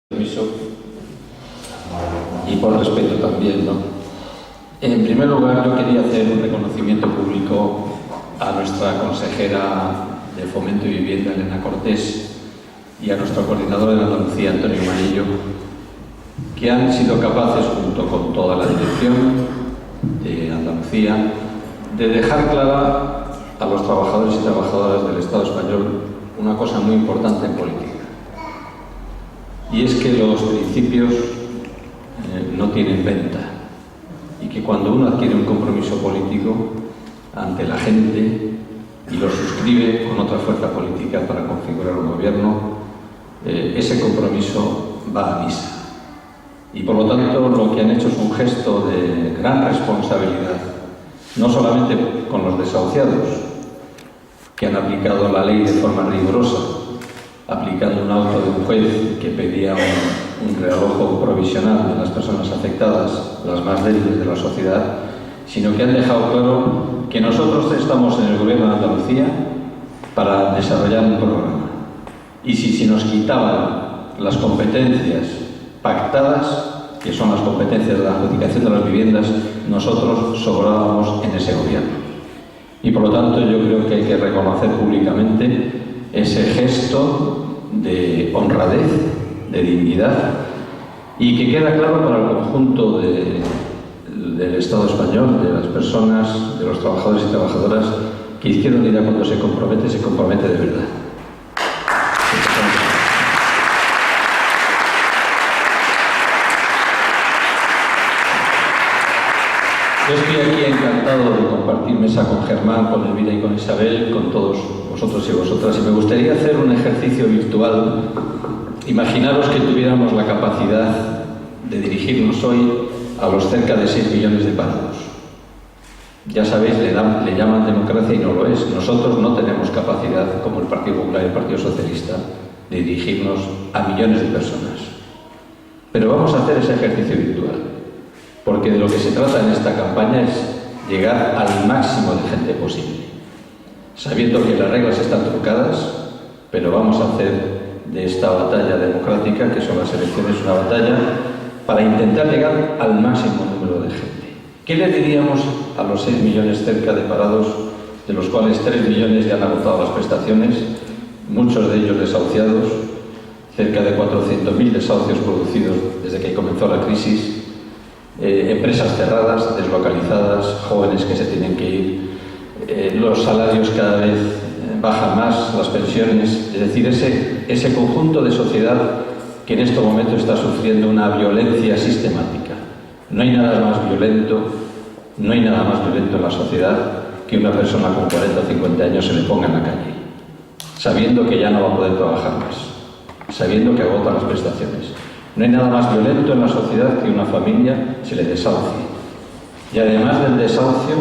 Permiso y por respeto también, ¿no? En primer lugar, yo quería hacer un reconocimiento público a nuestra consejera de Fomento y Vivienda, Elena Cortés, y a nuestro coordinador de Andalucía, Antonio Manillo, que han sido capaces, junto con toda la dirección de Andalucía, de dejar clara a los trabajadores y trabajadoras del Estado español una cosa muy importante en política. Y es que los principios no tienen venta y que cuando uno adquiere un compromiso político ante la gente y lo suscribe con otra fuerza política para configurar un gobierno, ese compromiso va a misa. Y por lo tanto lo que han hecho es un gesto de gran responsabilidad, no solamente con los desahuciados, que han aplicado la ley de forma rigurosa, aplicando un auto de un juez que pedía un realojo provisional de las personas afectadas, las más débiles de la sociedad, sino que han dejado claro que nosotros estamos en el Gobierno de Andalucía para desarrollar un programa. Y si nos quitaban las competencias pactadas, que son las competencias de la adjudicación de las viviendas, nosotros sobrábamos en ese gobierno. Y por lo tanto yo creo que hay que reconocer públicamente ese gesto de honradez, de dignidad, y que queda claro para el conjunto del Estado español, de las personas, de los trabajadores y trabajadoras, que Izquierda Unida cuando se compromete de verdad. Yo estoy aquí encantado de compartir mesa con Germán, con Elvira y con Isabel, con todos vosotros y vosotras, y me gustaría hacer un ejercicio virtual. Imaginaros que tuviéramos la capacidad de dirigirnos hoy a los cerca de 6 millones de parados. Ya sabéis, le llaman democracia y no lo es. Nosotros no tenemos capacidad, como el Partido Popular y el Partido Socialista, de dirigirnos a millones de personas. Pero vamos a hacer ese ejercicio virtual, porque de lo que se trata en esta campaña es llegar al máximo de gente posible, sabiendo que las reglas están trucadas, pero vamos a hacer de esta batalla democrática, que son las elecciones, una batalla para intentar llegar al máximo número de gente. ¿Qué le diríamos a los 6 millones cerca de parados, de los cuales 3 millones ya han agotado las prestaciones, muchos de ellos desahuciados, cerca de 400.000 desahucios producidos desde que comenzó la crisis, empresas cerradas, deslocalizadas, jóvenes que se tienen que ir, los salarios cada vez bajan más, las pensiones, es decir, ese conjunto de sociedad que en este momento está sufriendo una violencia sistemática? No hay nada más violento en la sociedad que una persona con 40 o 50 años se le ponga en la calle, sabiendo que ya no va a poder trabajar más, sabiendo que agota las prestaciones. No hay nada más violento en la sociedad que una familia se le desahucie. Y además del desahucio,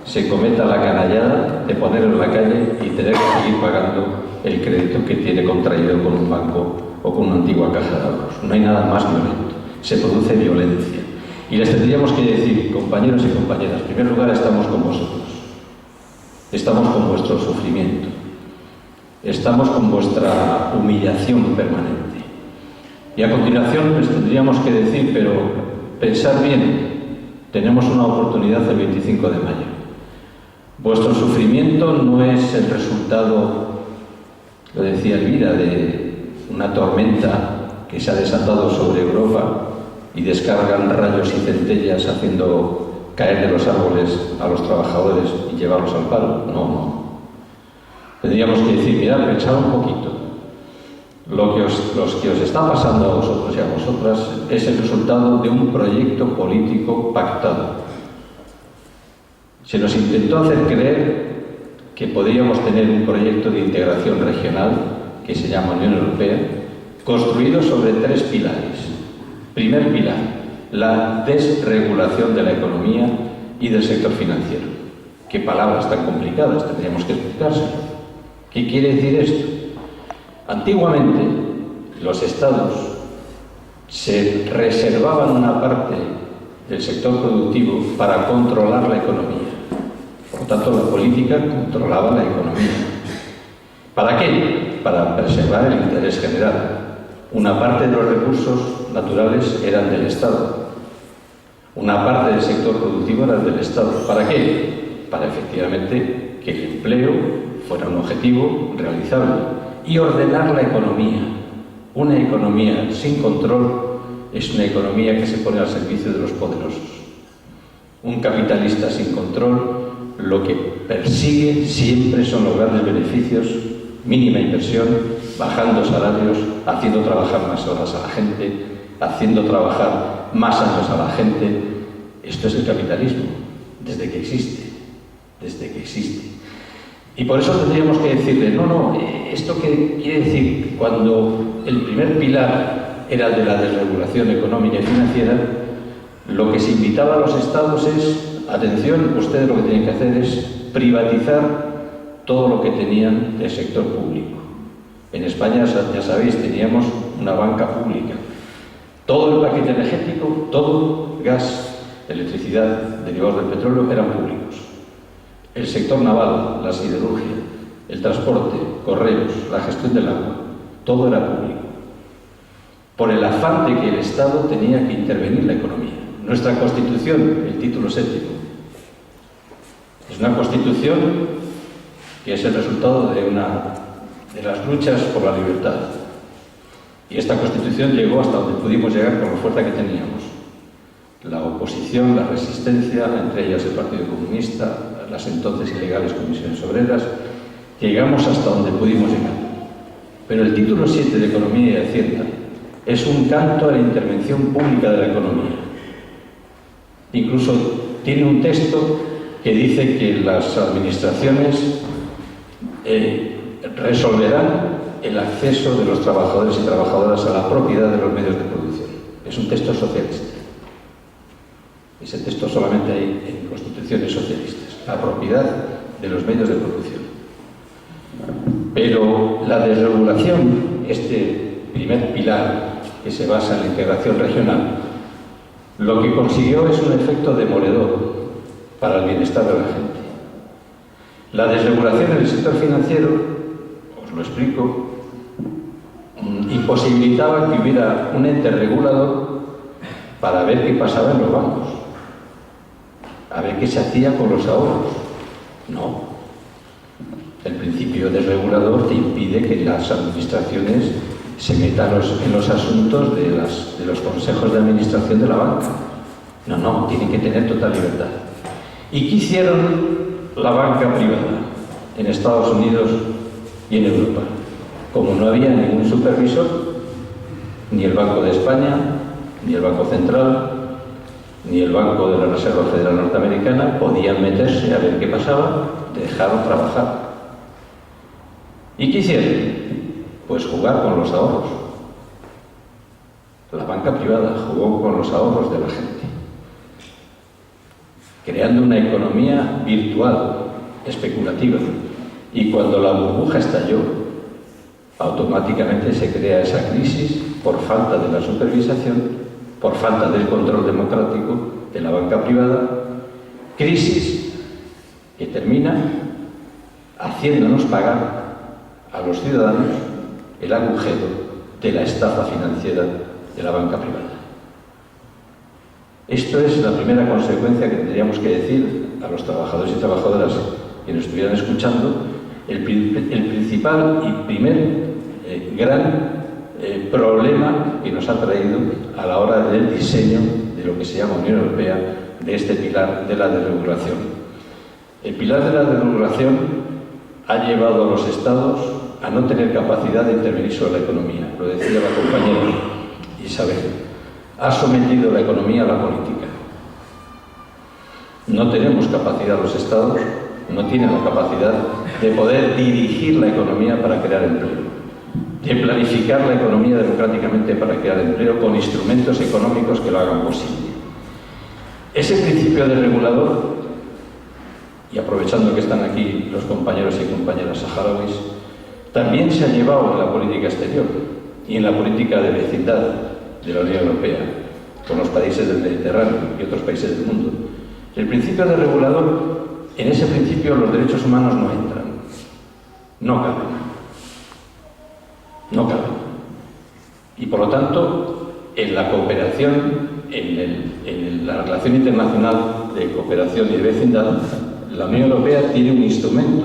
se cometa la canallada de ponerlo en la calle y tener que seguir pagando el crédito que tiene contraído con un banco o con una antigua caja de ahorros. No hay nada más violento. Se produce violencia. Y les tendríamos que decir, compañeros y compañeras, en primer lugar estamos con vosotros. Estamos con vuestro sufrimiento. Estamos con vuestra humillación permanente. Y a continuación les tendríamos que decir, pero pensad bien, tenemos una oportunidad el 25 de mayo. Vuestro sufrimiento no es el resultado, lo decía Elvira, de una tormenta que se ha desatado sobre Europa y descargan rayos y centellas haciendo caer de los árboles a los trabajadores y llevarlos al paro. No. Tendríamos que decir, mirad, pensad un poquito. Lo que os está pasando a vosotros y a vosotras es el resultado de un proyecto político pactado. Se nos intentó hacer creer que podríamos tener un proyecto de integración regional, que se llama Unión Europea, construido sobre 3 pilares. Primer pilar, la desregulación de la economía y del sector financiero. ¿Qué palabras tan complicadas? Tendríamos que explicárselo. ¿Qué quiere decir esto? Antiguamente, los estados se reservaban una parte del sector productivo para controlar la economía. Por lo tanto, la política controlaba la economía. ¿Para qué? Para preservar el interés general. Una parte de los recursos naturales eran del Estado. Una parte del sector productivo era del Estado. ¿Para qué? Para efectivamente que el empleo fuera un objetivo realizable y ordenar la economía. Una economía sin control es una economía que se pone al servicio de los poderosos. Un capitalista sin control lo que persigue siempre son los grandes beneficios, mínima inversión, bajando salarios, haciendo trabajar más horas a la gente, haciendo trabajar más años a la gente. Esto es el capitalismo, desde que existe. Y por eso tendríamos que decirle, no, ¿esto qué quiere decir? Cuando el primer pilar era el de la desregulación económica y financiera, lo que se invitaba a los estados es, atención, ustedes lo que tienen que hacer es privatizar todo lo que tenían del sector público. En España, ya sabéis, teníamos una banca pública. Todo el paquete energético, todo, gas, electricidad, derivados del petróleo, eran públicos. El sector naval, la siderurgia, el transporte, correos, la gestión del agua, todo era público. Por el afán de que el Estado tenía que intervenir en la economía. Nuestra Constitución, el título 7, es una Constitución que es el resultado de las luchas por la libertad. Y esta Constitución llegó hasta donde pudimos llegar con la fuerza que teníamos. La oposición, la resistencia, entre ellas el Partido Comunista, las entonces ilegales comisiones obreras, llegamos hasta donde pudimos llegar. Pero el título 7 de Economía y Hacienda es un canto a la intervención pública de la economía. Incluso tiene un texto que dice que las administraciones resolverán el acceso de los trabajadores y trabajadoras a la propiedad de los medios de producción. Es un texto socialista. Ese texto solamente hay en constituciones socialistas. La propiedad de los medios de producción. Pero la desregulación, este primer pilar que se basa en la integración regional, lo que consiguió es un efecto demoledor para el bienestar de la gente. La desregulación en el sector financiero, os lo explico, imposibilitaba que hubiera un ente regulador para ver qué pasaba en los bancos, a ver qué se hacía con los ahorros. No. El principio desregulador te impide que las administraciones se metan en los asuntos de los consejos de administración de la banca. No, tienen que tener total libertad. ¿Y qué hicieron la banca privada en Estados Unidos y en Europa? Como no había ningún supervisor, ni el Banco de España, ni el Banco Central, ni el Banco de la Reserva Federal Norteamericana, podían meterse a ver qué pasaba, dejaron trabajar. ¿Y qué hicieron? Pues jugar con los ahorros. La banca privada jugó con los ahorros de la gente, creando una economía virtual, especulativa. Y cuando la burbuja estalló, automáticamente se crea esa crisis por falta de la supervisación, por falta del control democrático de la banca privada, crisis que termina haciéndonos pagar a los ciudadanos el agujero de la estafa financiera de la banca privada. Esto es la primera consecuencia que tendríamos que decir a los trabajadores y trabajadoras que nos estuvieran escuchando, el principal y primer gran problema que nos ha traído a la hora del diseño de lo que se llama Unión Europea, de este pilar de la desregulación. El pilar de la desregulación ha llevado a los Estados a no tener capacidad de intervenir sobre la economía. Lo decía la compañera Isabel. Ha sometido la economía a la política. No tenemos capacidad, los Estados no tienen la capacidad de poder dirigir la economía para crear empleo, de planificar la economía democráticamente para crear empleo con instrumentos económicos que lo hagan posible. Ese principio de regulador, y aprovechando que están aquí los compañeros y compañeras saharauis, también se ha llevado en la política exterior y en la política de vecindad de la Unión Europea, con los países del Mediterráneo y otros países del mundo. El principio de regulador, en ese principio los derechos humanos no entran, no caben. Y por lo tanto, en la cooperación, en la relación internacional de cooperación y de vecindad, la Unión Europea tiene un instrumento,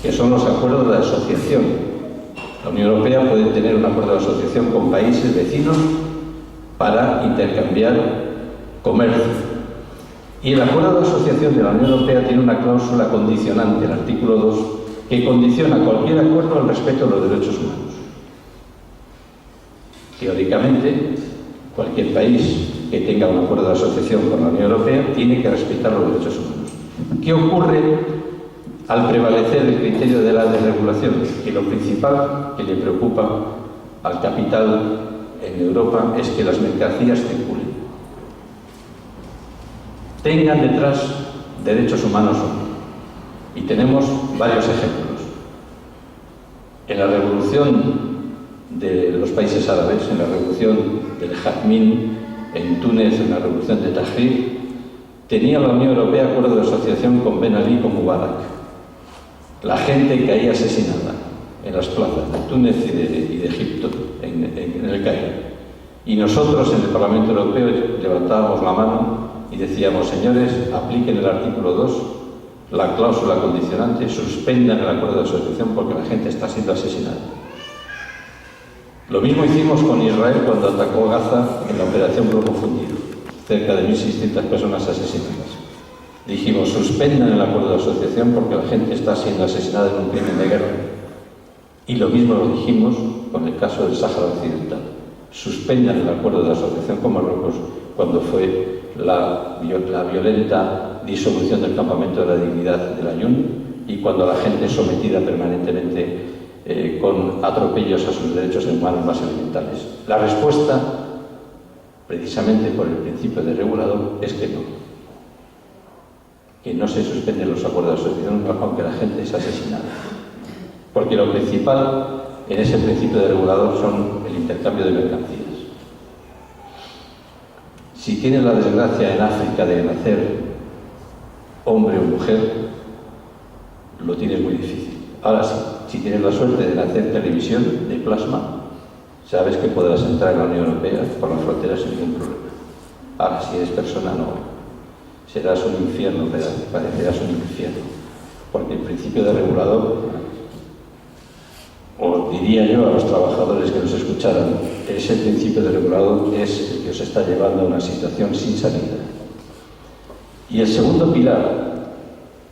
que son los acuerdos de asociación. La Unión Europea puede tener un acuerdo de asociación con países vecinos para intercambiar comercio. Y el acuerdo de asociación de la Unión Europea tiene una cláusula condicionante, el artículo 2, que condiciona cualquier acuerdo al respeto de los derechos humanos. Teóricamente, cualquier país que tenga un acuerdo de asociación con la Unión Europea tiene que respetar los derechos humanos. ¿Qué ocurre al prevalecer el criterio de la desregulación? Que lo principal que le preocupa al capital en Europa es que las mercancías circulen. Tengan detrás derechos humanos o no. Y tenemos varios ejemplos. En la revolución de los países árabes, en la revolución del Jazmín, en Túnez, en la revolución de Tahrir, tenía la Unión Europea acuerdo de asociación con Ben Ali y con Mubarak. La gente caía asesinada en las plazas de Túnez y de Egipto, en el Cairo. Y nosotros en el Parlamento Europeo levantábamos la mano y decíamos: señores, apliquen el artículo 2, la cláusula condicionante, suspendan el acuerdo de asociación porque la gente está siendo asesinada. Lo mismo hicimos con Israel cuando atacó Gaza en la operación Globo Fundido, cerca de 1.600 personas asesinadas. Dijimos: suspendan el acuerdo de asociación porque la gente está siendo asesinada en un crimen de guerra. Y lo mismo lo dijimos con el caso del Sáhara Occidental. Suspendan el acuerdo de asociación con Marruecos cuando fue la violenta disolución del campamento de la dignidad de la Ayun y cuando la gente es sometida permanentemente con atropellos a sus derechos humanos más elementales. La respuesta, precisamente por el principio de regulador, es que no se suspenden los acuerdos de asociación aunque la gente es asesinada. Porque lo principal en ese principio de regulador son el intercambio de mercancías. Si tienes la desgracia en África de nacer hombre o mujer, lo tienes muy difícil. Ahora sí, si tienes la suerte de nacer televisión de plasma, sabes que podrás entrar en la Unión Europea por las fronteras sin ningún problema. Ahora, si eres persona, no. Serás un infierno, parecerás un infierno. Porque el principio de regulador, os diría yo a los trabajadores que nos escucharan, ese principio de regulador es el que os está llevando a una situación sin salida. Y el segundo pilar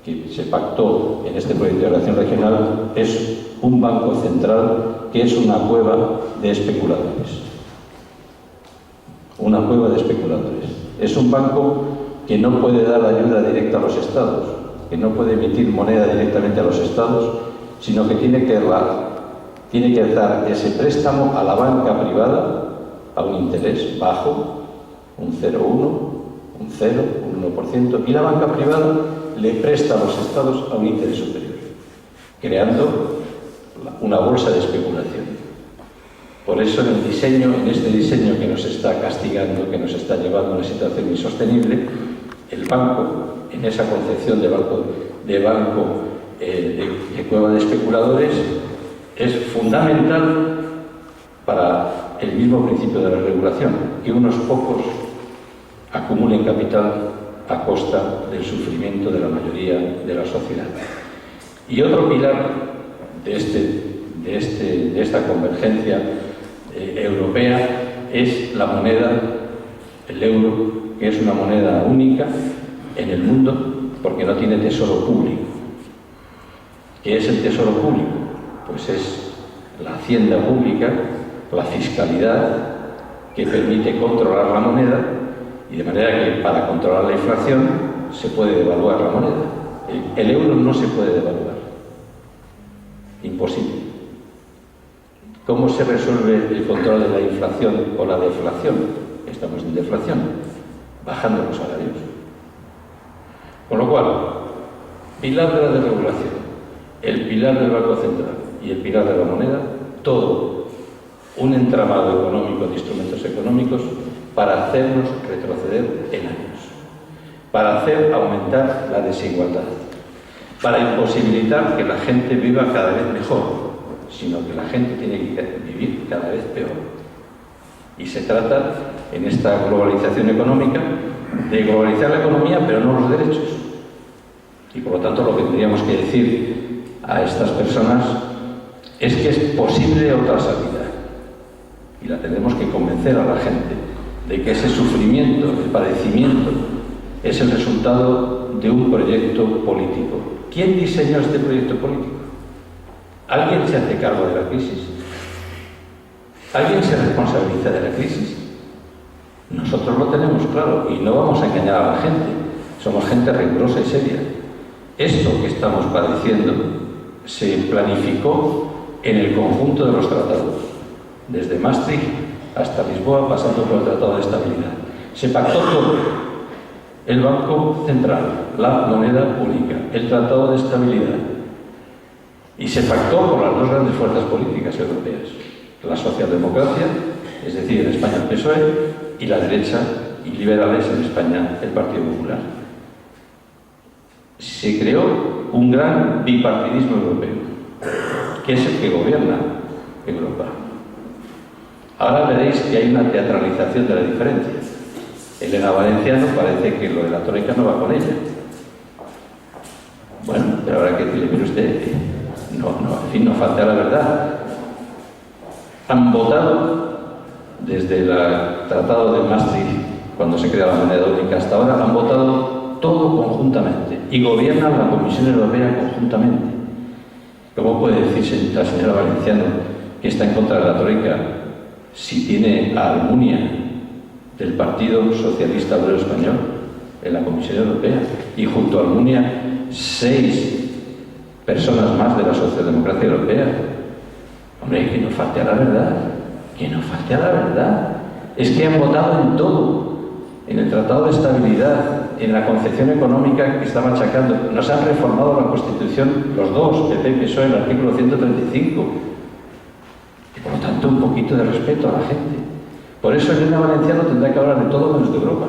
que se pactó en este proyecto de relación regional es un banco central que es una cueva de especuladores. Una cueva de especuladores. Es un banco que no puede dar ayuda directa a los estados, que no puede emitir moneda directamente a los estados, sino que tiene que dar ese préstamo a la banca privada a un interés bajo, un 0,1, un 0, un 1%, y la banca privada le presta a los estados a un interés superior, creando una bolsa de especulación. Por eso en este diseño que nos está castigando, que nos está llevando a una situación insostenible, el banco, en esa concepción de cueva de especuladores, es fundamental para el mismo principio de la regulación, que unos pocos acumulen capital a costa del sufrimiento de la mayoría de la sociedad. Y otro pilar de esta convergencia europea es la moneda, el euro, que es una moneda única en el mundo porque no tiene tesoro público. ¿Qué es el tesoro público? Pues es la hacienda pública, la fiscalidad que permite controlar la moneda, y de manera que para controlar la inflación se puede devaluar la moneda. El euro no se puede devaluar. Imposible. ¿Cómo se resuelve el control de la inflación o la deflación? Estamos en deflación, bajando los salarios. Con lo cual, pilar de la desregulación, el pilar del Banco Central y el pilar de la moneda, todo un entramado económico de instrumentos económicos para hacernos retroceder en años, para hacer aumentar la desigualdad, para imposibilitar que la gente viva cada vez mejor, sino que la gente tiene que vivir cada vez peor. Y se trata, en esta globalización económica, de globalizar la economía, pero no los derechos. Y por lo tanto, lo que tendríamos que decir a estas personas es que es posible otra salida. Y la tenemos que convencer a la gente de que ese sufrimiento, el padecimiento, es el resultado de un proyecto político. ¿Quién diseñó este proyecto político? ¿Alguien se hace cargo de la crisis? ¿Alguien se responsabiliza de la crisis? Nosotros lo tenemos claro y no vamos a engañar a la gente. Somos gente rigurosa y seria. Esto que estamos padeciendo se planificó en el conjunto de los tratados, desde Maastricht hasta Lisboa, pasando por el Tratado de Estabilidad. Se pactó todo. El Banco Central, la moneda única, el Tratado de Estabilidad. Y se pactó por las dos grandes fuerzas políticas europeas. La socialdemocracia, es decir, en España el PSOE, y la derecha y liberales en España el Partido Popular. Se creó un gran bipartidismo europeo, que es el que gobierna Europa. Ahora veréis que hay una teatralización de la diferencia. Elena Valenciano parece que lo de la troika no va con ella. Bueno, pero habrá que decirle, mire usted, en fin, no falta la verdad. Han votado desde el Tratado de Maastricht, cuando se crea la moneda única hasta ahora, han votado todo conjuntamente y gobiernan la Comisión Europea conjuntamente. ¿Cómo puede decir la señora Valenciano que está en contra de la troika si tiene a Almunia del Partido Socialista Obrero Español en la Comisión Europea y junto a Almunia 6 personas más de la socialdemocracia europea? Hombre, que no falte a la verdad, que no falte a la verdad. Es que han votado en todo, en el Tratado de Estabilidad, en la concepción económica que está machacando. Nos han reformado la Constitución, los dos, PP y PSOE, el artículo 135. Y por lo tanto, un poquito de respeto a la gente. Por eso Elena Valenciano tendrá que hablar de todo menos de Europa.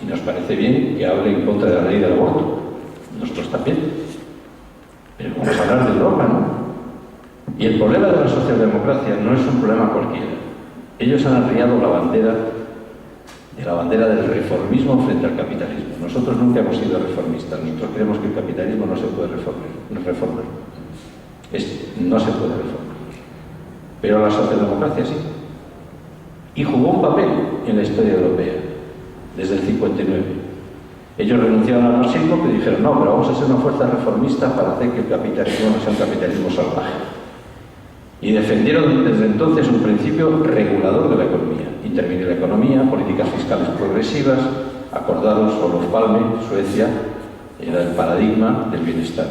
Y nos parece bien que hable en contra de la ley del aborto. Nosotros también. Pero vamos a hablar de Europa, ¿no? Y el problema de la socialdemocracia no es un problema cualquiera. Ellos han arriado la bandera del reformismo frente al capitalismo. Nosotros nunca hemos sido reformistas. Nosotros creemos que el capitalismo no se puede reformar. No se puede reformar. Pero la socialdemocracia sí. Y jugó un papel en la historia europea, desde el 59. Ellos renunciaron al marxismo, pero dijeron, no, pero vamos a ser una fuerza reformista para hacer que el capitalismo no sea un capitalismo salvaje. Y defendieron desde entonces un principio regulador de la economía. Intervenir la economía, políticas fiscales progresivas, acordados Olof Palme, Suecia, era el paradigma del bienestar.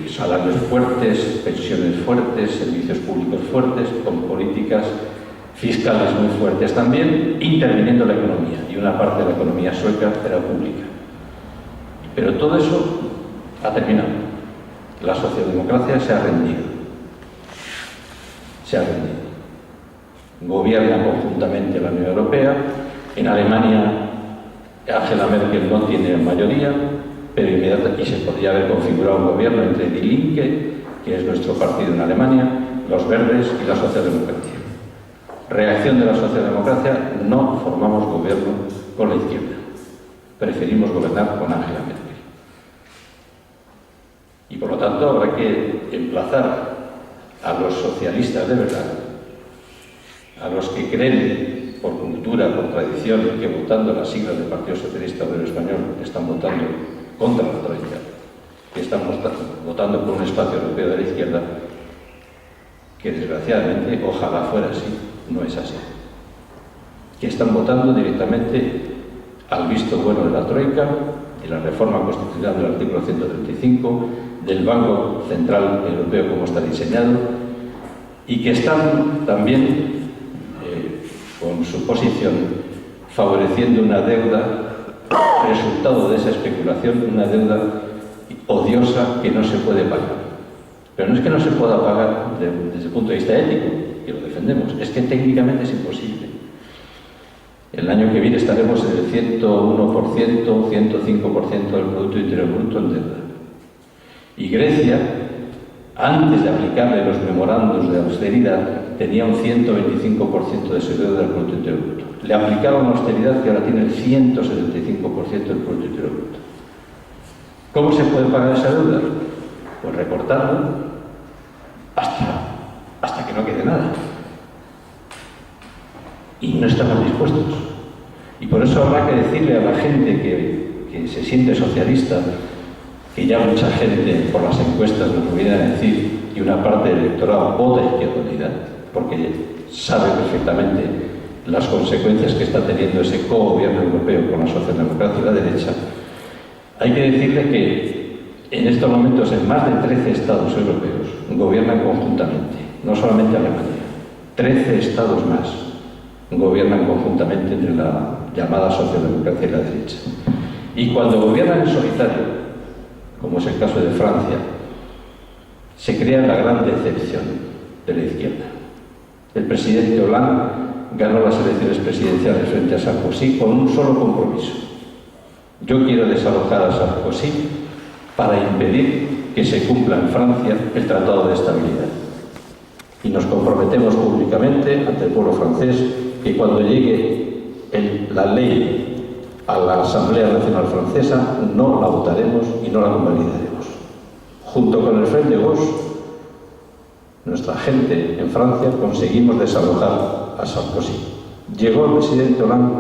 Salarios fuertes, pensiones fuertes, servicios públicos fuertes, con políticas fiscales muy fuertes también, interviniendo la economía. Y una parte de la economía sueca era pública. Pero todo eso ha terminado. La socialdemocracia se ha rendido. Se ha rendido. Gobierna conjuntamente la Unión Europea. En Alemania, Angela Merkel no tiene mayoría, pero inmediatamente se podría haber configurado un gobierno entre Die Linke, que es nuestro partido en Alemania, los Verdes y la socialdemocracia. Reacción de la socialdemocracia: no formamos gobierno con la izquierda. Preferimos gobernar con Angela Merkel. Y por lo tanto habrá que emplazar a los socialistas de verdad, a los que creen por cultura, por tradición, que votando las siglas del Partido Socialista Obrero Español están votando contra la troika, que están votando por un espacio europeo de la izquierda, que desgraciadamente, ojalá fuera así, no es así. Que están votando directamente al visto bueno de la troika, de la reforma constitucional del artículo 135, del Banco Central Europeo como está diseñado, y que están también, con su posición, favoreciendo una deuda, resultado de esa especulación, una deuda odiosa que no se puede pagar. Pero no es que no se pueda pagar desde el punto de vista ético, que lo defendemos, es que técnicamente es imposible. El año que viene estaremos en el 101%, 105% del Producto Interior Bruto en deuda. Y Grecia, antes de aplicarle los memorandos de austeridad, tenía un 125% de su deuda del Producto Interior Bruto. Le aplicaron una austeridad que ahora tiene el 175% del Producto Interior Bruto. ¿Cómo se puede pagar esa deuda? Pues recortando hasta que no quede nada. Y no estamos dispuestos. Y por eso habrá que decirle a la gente que se siente socialista, que ya mucha gente por las encuestas nos viene a decir, y una parte del electorado vota Izquierda Unida, porque sabe perfectamente las consecuencias que está teniendo ese co-gobierno europeo con la socialdemocracia y la derecha. Hay que decirle que en estos momentos en más de 13 estados europeos gobiernan conjuntamente, no solamente Alemania, 13 estados más gobiernan conjuntamente entre la llamada socialdemocracia y la derecha. Y cuando gobiernan en solitario, como es el caso de Francia, se crea la gran decepción de la izquierda. El presidente Hollande ganó las elecciones presidenciales frente a Sarkozy con un solo compromiso. Yo quiero desalojar a Sarkozy para impedir que se cumpla en Francia el Tratado de Estabilidad. Y nos comprometemos públicamente ante el pueblo francés que cuando llegue la ley a la Asamblea Nacional Francesa no la votaremos y no la convalidaremos. Junto con el Front de Gauche, nuestra gente en Francia conseguimos desalojar a Sarkozy. Llegó el presidente Hollande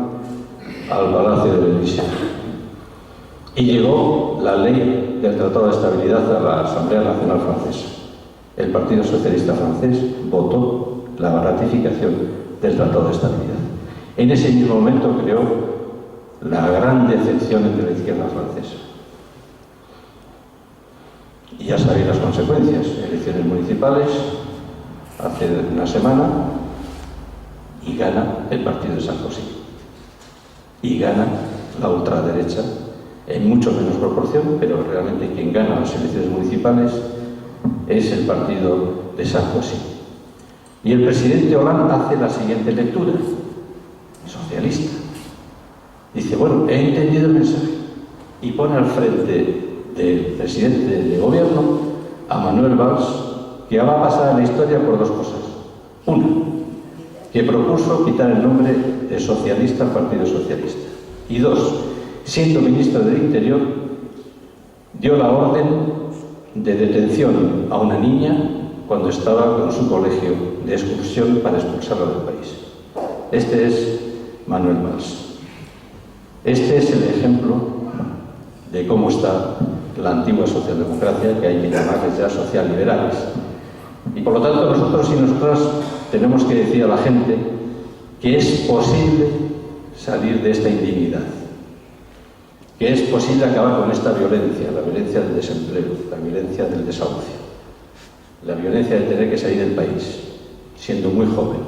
al Palacio de Élysée y llegó la ley del Tratado de Estabilidad a la Asamblea Nacional Francesa. El Partido Socialista francés votó la ratificación del Tratado de Estabilidad. En ese mismo momento creó la gran decepción entre la izquierda francesa. Y ya sabéis las consecuencias. Elecciones municipales hace una semana y gana el partido de Sarkozy. Y gana la ultraderecha en mucho menos proporción, pero realmente quien gana las elecciones municipales es el partido de Sarkozy. Y el presidente Hollande hace la siguiente lectura, socialista. Dice, bueno, he entendido el mensaje. Y pone al frente del presidente de gobierno a Manuel Valls, que va a pasar a la historia por dos cosas. Una, que propuso quitar el nombre de socialista al Partido Socialista. Y dos, siendo ministro del Interior, dio la orden de detención a una niña cuando estaba con su colegio de excursión para expulsarla del país. Este es Manuel Valls. Este es el ejemplo de cómo está la antigua socialdemocracia, que hay que llamarles ya socialliberales. Y por lo tanto nosotros y nosotras tenemos que decir a la gente que es posible salir de esta indignidad, que es posible acabar con esta violencia, la violencia del desempleo, la violencia del desahucio, la violencia de tener que salir del país, siendo muy joven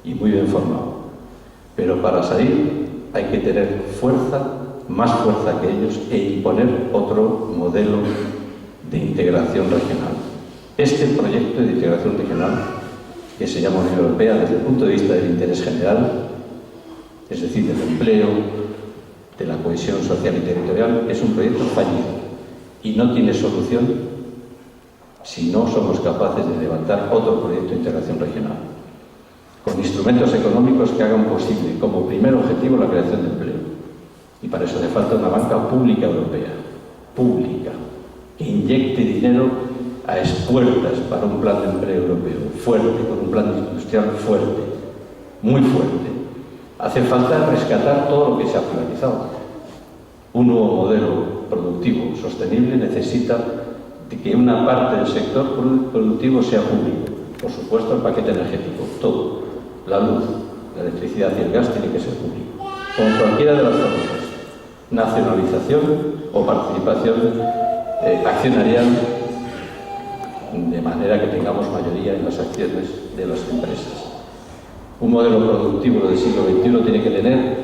y muy bien formado. Pero para salir hay que tener fuerza, más fuerza que ellos, e imponer otro modelo de integración regional. Este proyecto de integración regional, que se llama Unión Europea desde el punto de vista del interés general, es decir, del empleo, de la cohesión social y territorial, es un proyecto fallido y no tiene solución si no somos capaces de levantar otro proyecto de integración regional, con instrumentos económicos que hagan posible como primer objetivo la creación de empleo. Y para eso le falta una banca pública europea, pública, que inyecte dinero a expuertas para un plan de empleo europeo fuerte, con un plan industrial fuerte, muy fuerte. Hace falta rescatar todo lo que se ha privatizado. Un nuevo modelo productivo sostenible necesita de que una parte del sector productivo sea público. Por supuesto, el paquete energético, todo. La luz, la electricidad y el gas tienen que ser públicos. Con cualquiera de las formas. Nacionalización o participación accionarial, de manera que tengamos mayoría en las acciones de las empresas. Un modelo productivo del siglo XXI tiene que tener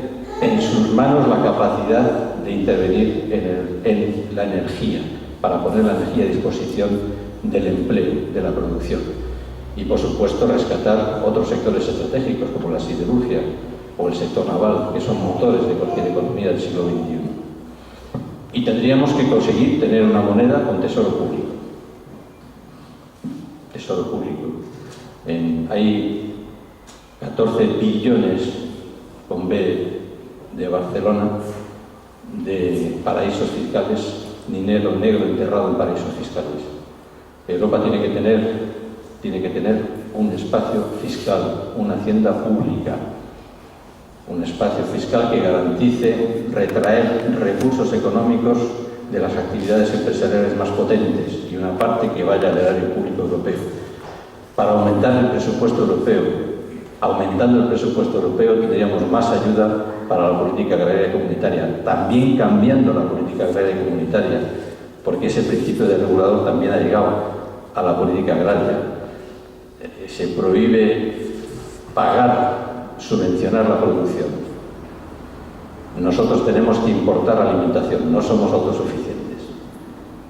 en sus manos la capacidad de intervenir en la energía, para poner la energía a disposición del empleo, de la producción. Y, por supuesto, rescatar otros sectores estratégicos, como la siderurgia o el sector naval, que son motores de cualquier economía del siglo XXI. Y tendríamos que conseguir tener una moneda con tesoro público. Tesoro público. Hay 14 billones con B de Barcelona de paraísos fiscales, dinero negro enterrado en paraísos fiscales. Europa tiene que tener un espacio fiscal, una hacienda pública, un espacio fiscal que garantice retraer recursos económicos de las actividades empresariales más potentes y una parte que vaya al erario público europeo. Para aumentar el presupuesto europeo, aumentando el presupuesto europeo tendríamos más ayuda para la política agraria comunitaria, también cambiando la política agraria comunitaria, porque ese principio de regulador también ha llegado a la política agraria. Se prohíbe pagar, subvencionar la producción. Nosotros tenemos que importar alimentación, no somos autosuficientes.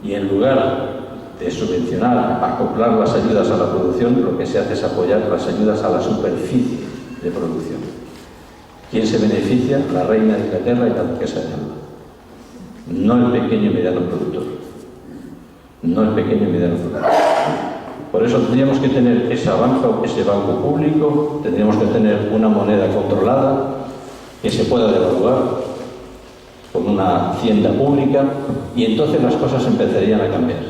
Y en lugar de subvencionar, acoplar las ayudas a la producción, lo que se hace es apoyar las ayudas a la superficie de producción. ¿Quién se beneficia? La reina de Inglaterra y la duquesa de Alba. No el pequeño y mediano productor. No el pequeño y mediano productor. Por eso tendríamos que tener ese banco público, tendríamos que tener una moneda controlada que se pueda devaluar con una hacienda pública y entonces las cosas empezarían a cambiar,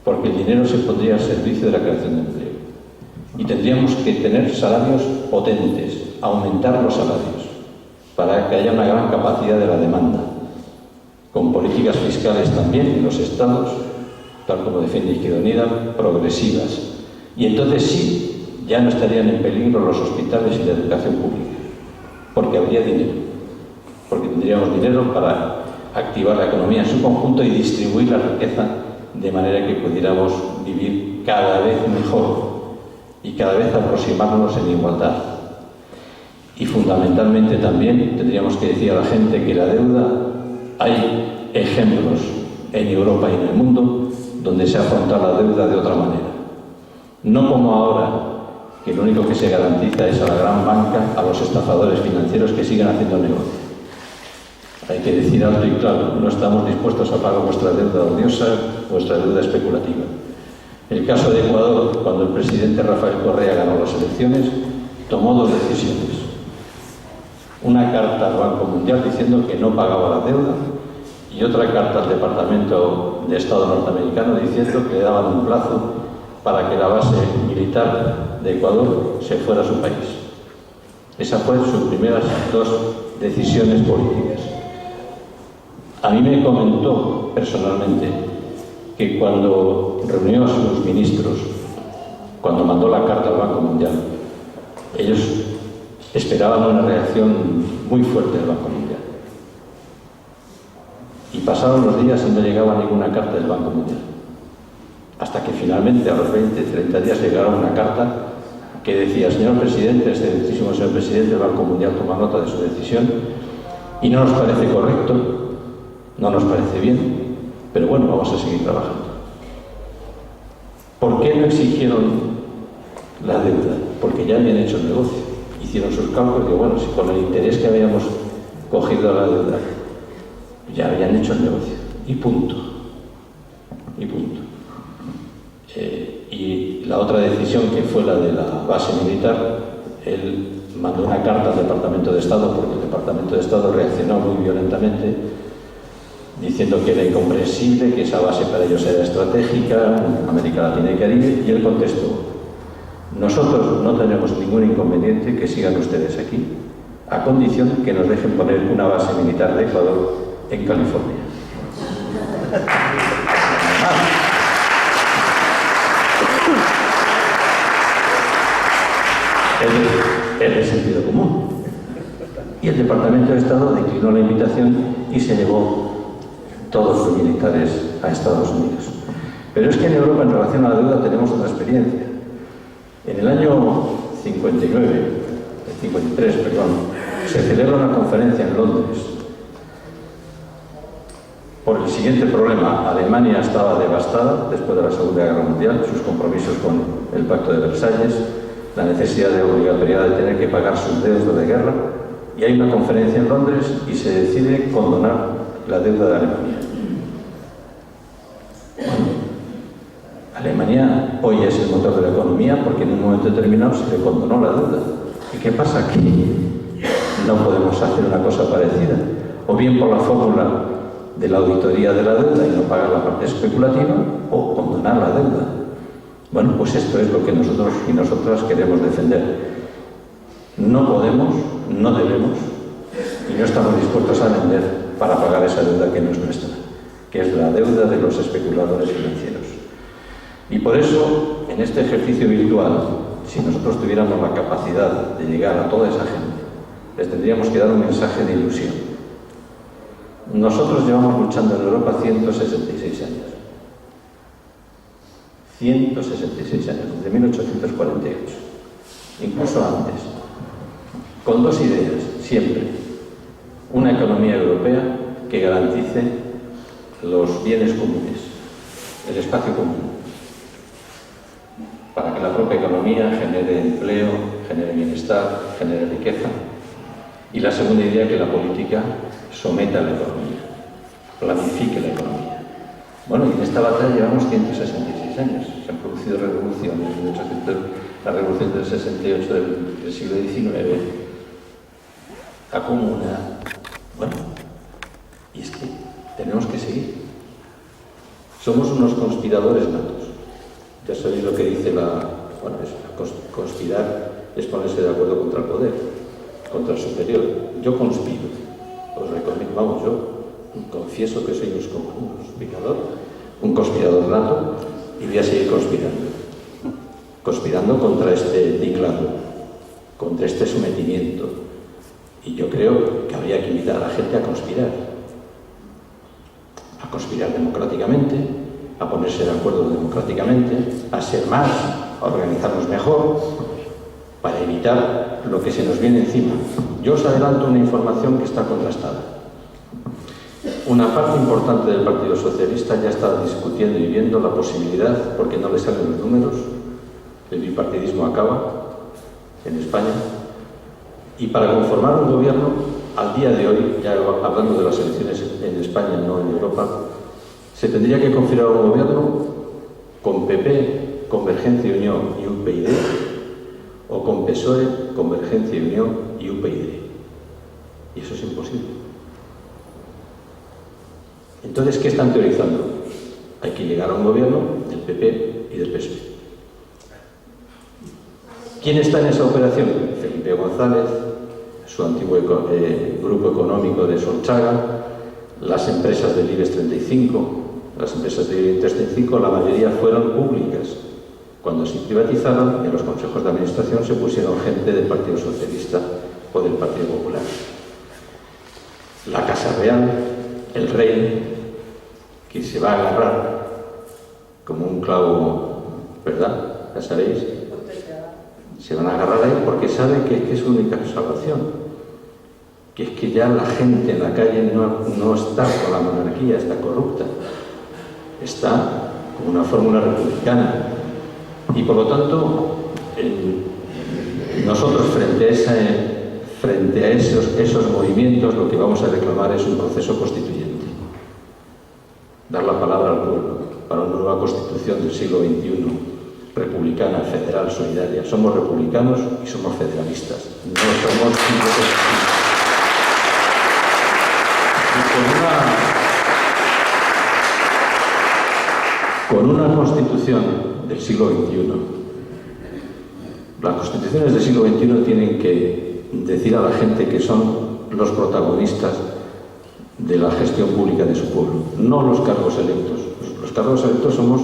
porque el dinero se pondría al servicio de la creación de empleo. Y tendríamos que tener salarios potentes, aumentar los salarios, para que haya una gran capacidad de la demanda, con políticas fiscales también en los estados, tal como defiende Izquierda Unida, progresivas. Y entonces sí, ya no estarían en peligro los hospitales y la educación pública, porque habría dinero, porque tendríamos dinero para activar la economía en su conjunto y distribuir la riqueza de manera que pudiéramos vivir cada vez mejor y cada vez aproximarnos en igualdad. Y fundamentalmente también tendríamos que decir a la gente que la deuda, hay ejemplos en Europa y en el mundo donde se afronta la deuda de otra manera. No como ahora, que lo único que se garantiza es a la gran banca, a los estafadores financieros que sigan haciendo negocio. Hay que decir alto y claro, no estamos dispuestos a pagar vuestra deuda odiosa, vuestra deuda especulativa. El caso de Ecuador, cuando el presidente Rafael Correa ganó las elecciones, tomó dos decisiones. Una carta al Banco Mundial diciendo que no pagaba la deuda y otra carta al Departamento de Estado norteamericano diciendo que le daban un plazo para que la base militar de Ecuador se fuera a su país. Esas fueron sus primeras dos decisiones políticas. A mí me comentó personalmente que cuando reunió a sus ministros, cuando mandó la carta al Banco Mundial, ellos esperaban una reacción muy fuerte del Banco Mundial. Y pasaron los días y no llegaba ninguna carta del Banco Mundial. Hasta que finalmente, a los 20, 30 días, llegaron una carta que decía: señor presidente, excelentísimo señor presidente, el Banco Mundial toma nota de su decisión y no nos parece correcto, no nos parece bien, pero bueno, vamos a seguir trabajando. ¿Por qué no exigieron la deuda? Porque ya habían hecho el negocio. Hicieron sus cálculos y bueno, si con el interés que habíamos cogido la deuda, ya habían hecho el negocio. Y punto. Y punto. Y la otra decisión, que fue la de la base militar, él mandó una carta al Departamento de Estado, porque el Departamento de Estado reaccionó muy violentamente, diciendo que era incomprensible, que esa base para ellos era estratégica, en América Latina y Caribe, y él contestó: nosotros no tenemos ningún inconveniente que sigan ustedes aquí, a condición que nos dejen poner una base militar de Ecuador en California. Es de sentido común. Y el Departamento de Estado declinó la invitación y se llevó todos los militares a Estados Unidos. Pero es que en Europa, en relación a la deuda, tenemos otra experiencia. En el año 53, se celebra una conferencia en Londres por el siguiente problema. Alemania estaba devastada después de la Segunda Guerra Mundial, sus compromisos con el Pacto de Versalles, la necesidad de obligatoriedad de tener que pagar sus deudas de guerra, y hay una conferencia en Londres y se decide condonar la deuda de Alemania. Bueno, Alemania hoy es el motor de la economía porque en un momento determinado se le condonó la deuda. ¿Y qué pasa? Que no podemos hacer una cosa parecida. O bien por la fórmula de la auditoría de la deuda y no pagar la parte especulativa, o condonar la deuda. Bueno, pues esto es lo que nosotros y nosotras queremos defender. No podemos, no debemos y no estamos dispuestos a vender para pagar esa deuda que no es nuestra, que es la deuda de los especuladores financieros. Y por eso, en este ejercicio virtual, si nosotros tuviéramos la capacidad de llegar a toda esa gente, les tendríamos que dar un mensaje de ilusión. Nosotros llevamos luchando en Europa 166 años. 166 años, desde 1848, incluso antes, con dos ideas, siempre. Una economía europea que garantice los bienes comunes, el espacio común, para que la propia economía genere empleo, genere bienestar, genere riqueza. Y la segunda idea, que la política someta a la economía, planifique la economía. Bueno, y en esta batalla llevamos 166 años. Se han producido revoluciones, la revolución del 68 del siglo XIX, la comuna. Bueno, y es que tenemos que seguir. Somos unos conspiradores natos. Ya sabéis lo que dice conspirar es ponerse de acuerdo contra el poder, contra el superior. Yo conspiro, os recomiendo, vamos, yo confieso que soy un conspirador nato, y voy a seguir conspirando contra este tinglado, contra este sometimiento. Y yo creo que habría que invitar a la gente a conspirar democráticamente, a ponerse de acuerdo democráticamente, a ser más, a organizarnos mejor, para evitar lo que se nos viene encima. Yo os adelanto una información que está contrastada. Una parte importante del Partido Socialista ya está discutiendo y viendo la posibilidad, porque no le salen los números, el bipartidismo acaba en España, y para conformar un gobierno, al día de hoy, ya hablando de las elecciones en España, no en Europa, se tendría que configurar un gobierno con PP, Convergencia y Unión y UPyD, o con PSOE, Convergencia y Unión y UPyD. Y eso es imposible. Entonces, ¿qué están teorizando? Hay que llegar a un gobierno del PP y del PSOE. ¿Quién está en esa operación? Felipe González, su antiguo grupo económico de Solchaga, las empresas del IBEX 35. Las empresas del IBEX 35, la mayoría fueron públicas. Cuando se privatizaron, en los consejos de administración se pusieron gente del Partido Socialista o del Partido Popular. La Casa Real, el rey, que se va a agarrar como un clavo, ¿verdad? Ya sabéis. Se van a agarrar a él porque sabe que es su única salvación. Que es que ya la gente en la calle no está con la monarquía, está corrupta. Está con una fórmula republicana. Y por lo tanto, nosotros frente a esos movimientos, lo que vamos a reclamar es un proceso constituyente. Dar la palabra al pueblo para una nueva constitución del siglo XXI, republicana, federal, solidaria. Somos republicanos y somos federalistas. No somos independentistas. Con una constitución del siglo XXI, las constituciones del siglo XXI tienen que decir a la gente que son los protagonistas de la gestión pública de su pueblo, no los cargos electos. Los cargos electos somos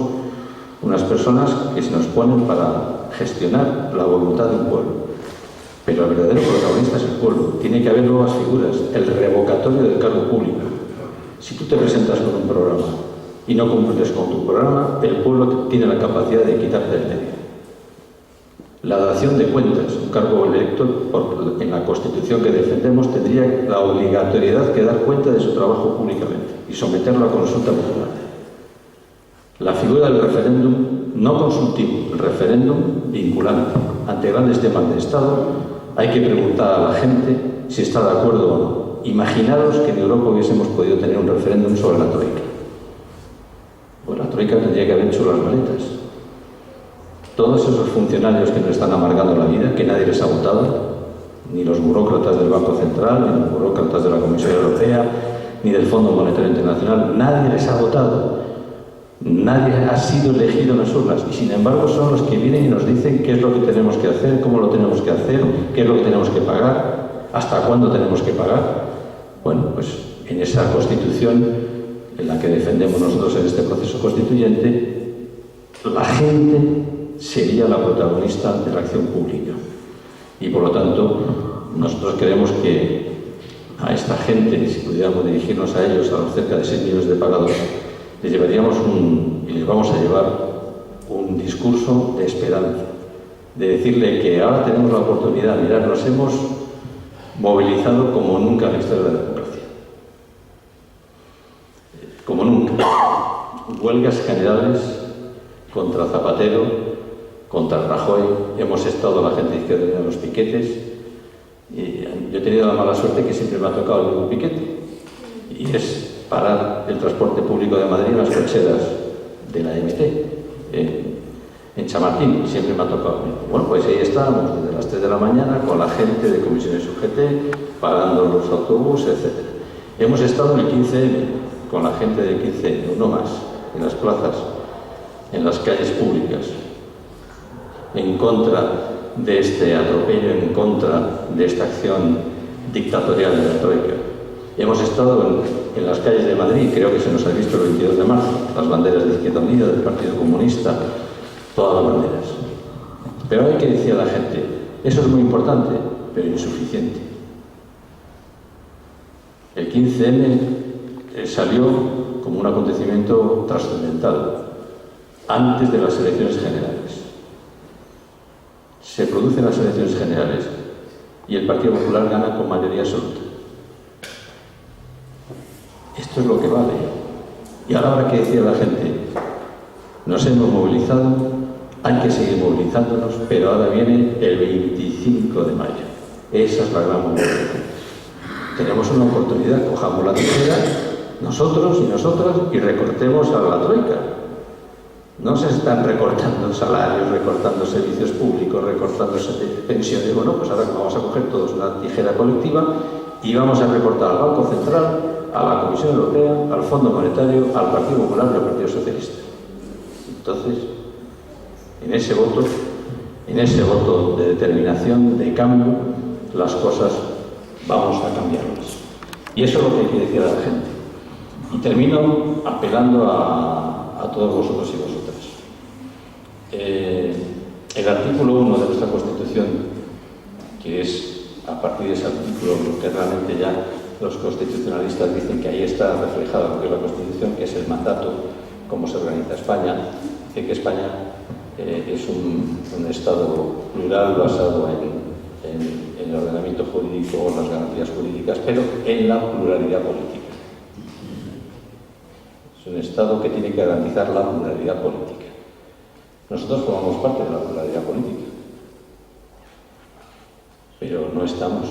unas personas que se nos ponen para gestionar la voluntad de un pueblo. Pero el verdadero protagonista es el pueblo. Tiene que haber nuevas figuras. El revocatorio del cargo público. Si tú te presentas con un programa y no cumples con tu programa, el pueblo tiene la capacidad de quitarte el medio. La dación de cuentas, un cargo electo, en la Constitución que defendemos, tendría la obligatoriedad de dar cuenta de su trabajo públicamente y someterlo a consulta popular. La figura del referéndum no consultivo, el referéndum vinculante. Ante grandes temas de Estado, hay que preguntar a la gente si está de acuerdo o no. Imaginaros que en Europa hubiésemos podido tener un referéndum sobre la Troika. Pues la Troika tendría que haber hecho las maletas todos esos funcionarios que nos están amargando la vida, que nadie les ha votado, ni los burócratas del Banco Central, ni los burócratas de la Comisión Europea, ni del Fondo Monetario Internacional, nadie les ha votado, nadie ha sido elegido en las urnas, y sin embargo son los que vienen y nos dicen qué es lo que tenemos que hacer, cómo lo tenemos que hacer, qué es lo que tenemos que pagar, hasta cuándo tenemos que pagar. Bueno, pues en esa Constitución, en la que defendemos nosotros en este proceso constituyente, la gente sería la protagonista de la acción pública. Y por lo tanto, nosotros creemos que a esta gente, si pudiéramos dirigirnos a ellos, a los cerca de 6 millones de pagados, les llevaríamos y les vamos a llevar un discurso de esperanza, de decirle que ahora tenemos la oportunidad, mirad, nos hemos movilizado como nunca en la historia de la democracia. Como nunca. Huelgas generales contra Zapatero, contra Rajoy, hemos estado la gente de izquierda en los piquetes, y yo he tenido la mala suerte que siempre me ha tocado el mismo piquete, y es parar el transporte público de Madrid en las cocheras de la MT, en Chamartín, siempre me ha tocado. Bueno, pues ahí estábamos desde las 3 de la mañana con la gente de comisiones UGT, pagando los autobuses, etc. Hemos estado en el 15M, con la gente del 15M, no más, en las plazas, en las calles públicas, en contra de este atropello, en contra de esta acción dictatorial de la Troika. Hemos estado en las calles de Madrid, creo que se nos ha visto el 22 de marzo, las banderas de Izquierda Unida, del Partido Comunista, todas las banderas. Pero hay que decir a la gente, eso es muy importante, pero insuficiente. El 15M salió como un acontecimiento trascendental, antes de las elecciones generales. Se producen las elecciones generales y el Partido Popular gana con mayoría absoluta. Esto es lo que vale. Y ahora habrá que decir a la gente, nos hemos movilizado, hay que seguir movilizándonos, pero ahora viene el 25 de mayo. Esa es la gran movilización. Tenemos una oportunidad, cojamos la tijera, nosotros y nosotras, y recortemos a la Troika. No se están recortando salarios, recortando servicios públicos, recortando pensiones. Bueno, pues ahora vamos a coger todos una tijera colectiva y vamos a recortar al Banco Central, a la Comisión Europea, al Fondo Monetario, al Partido Popular y al Partido Socialista. Entonces, en ese voto de determinación, de cambio, las cosas vamos a cambiarlas. Y eso es lo que hay que decir a la gente. Y termino apelando a todos vosotros y vosotras. El artículo 1 de nuestra Constitución, que es a partir de ese artículo lo que realmente ya los constitucionalistas dicen que ahí está reflejado lo que es la Constitución, que es el mandato, cómo se organiza España. Dice que España es un Estado plural basado en el ordenamiento jurídico, las garantías jurídicas, pero en la pluralidad política. Es un Estado que tiene que garantizar la pluralidad política. Nosotros formamos parte de la pluralidad política, pero no estamos.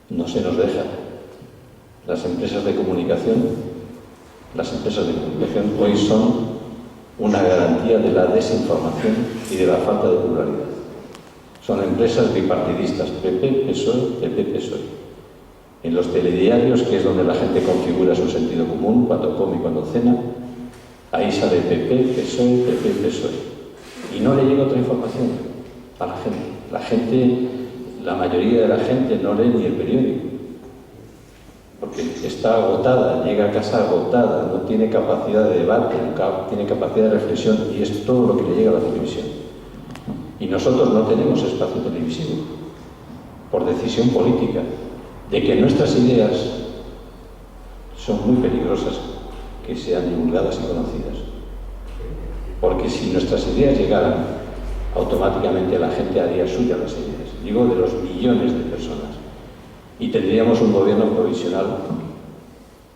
No se nos deja. Las empresas de comunicación hoy son una garantía de la desinformación y de la falta de pluralidad. Son empresas bipartidistas, PP, PSOE, PP, PSOE. En los telediarios, que es donde la gente configura su sentido común, cuando come y cuando cena, ahí sale PP, PSOE, PP, PSOE. Y no le llega otra información a la gente. La mayoría de la gente no lee ni el periódico, porque está agotada, llega a casa agotada, no tiene capacidad de debate, no tiene capacidad de reflexión, y es todo lo que le llega a la televisión. Y nosotros no tenemos espacio televisivo, por decisión política, de que nuestras ideas son muy peligrosas que sean divulgadas y conocidas. Porque si nuestras ideas llegaran, automáticamente la gente haría suyas las ideas. Digo, de los millones de personas. Y tendríamos un gobierno provisional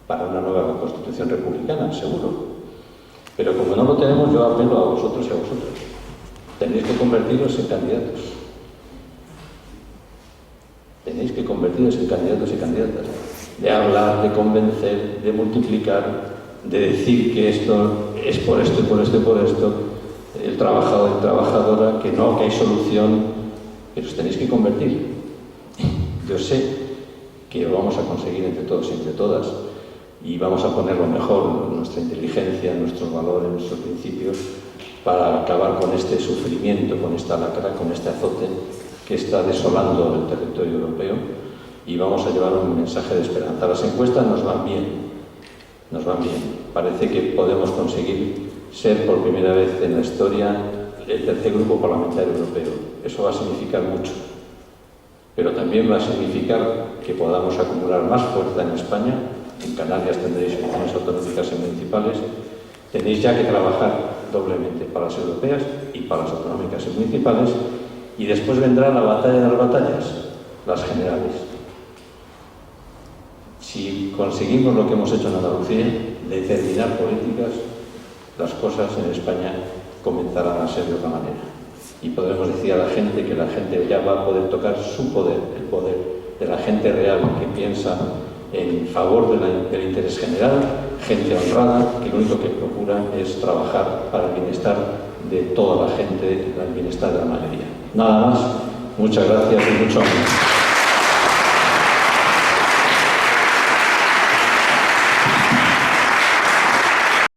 para una nueva Constitución republicana, seguro. Pero como no lo tenemos, yo apelo a vosotros y a vosotros. Tenéis que convertiros en candidatos. Tenéis que convertiros en candidatos y candidatas. De hablar, de convencer, de multiplicar, de decir que esto es por esto y por esto y por esto. el trabajador y trabajadora, que no, que hay solución, pero os tenéis que convertir. Yo sé que lo vamos a conseguir entre todos y entre todas, y vamos a poner lo mejor, nuestra inteligencia, nuestros valores, nuestros principios, para acabar con este sufrimiento, con esta lacra, con este azote que está desolando el territorio europeo, y vamos a llevar un mensaje de esperanza. Las encuestas nos van bien, nos van bien. Parece que podemos conseguir ser por primera vez en la historia el tercer grupo parlamentario europeo. Eso va a significar mucho, pero también va a significar que podamos acumular más fuerza en España. En Canarias tendréis elecciones autonómicas y municipales. Tenéis ya que trabajar doblemente para las europeas y para las autonómicas y municipales, y después vendrá la batalla de las batallas, las generales. Si conseguimos lo que hemos hecho en Andalucía, determinar políticas, las cosas en España comenzarán a ser de otra manera. Y podremos decir a la gente que la gente ya va a poder tocar su poder, el poder de la gente real que piensa en favor del interés general, gente honrada, que lo único que procura es trabajar para el bienestar de toda la gente, el bienestar de la mayoría. Nada más, muchas gracias y mucho amor.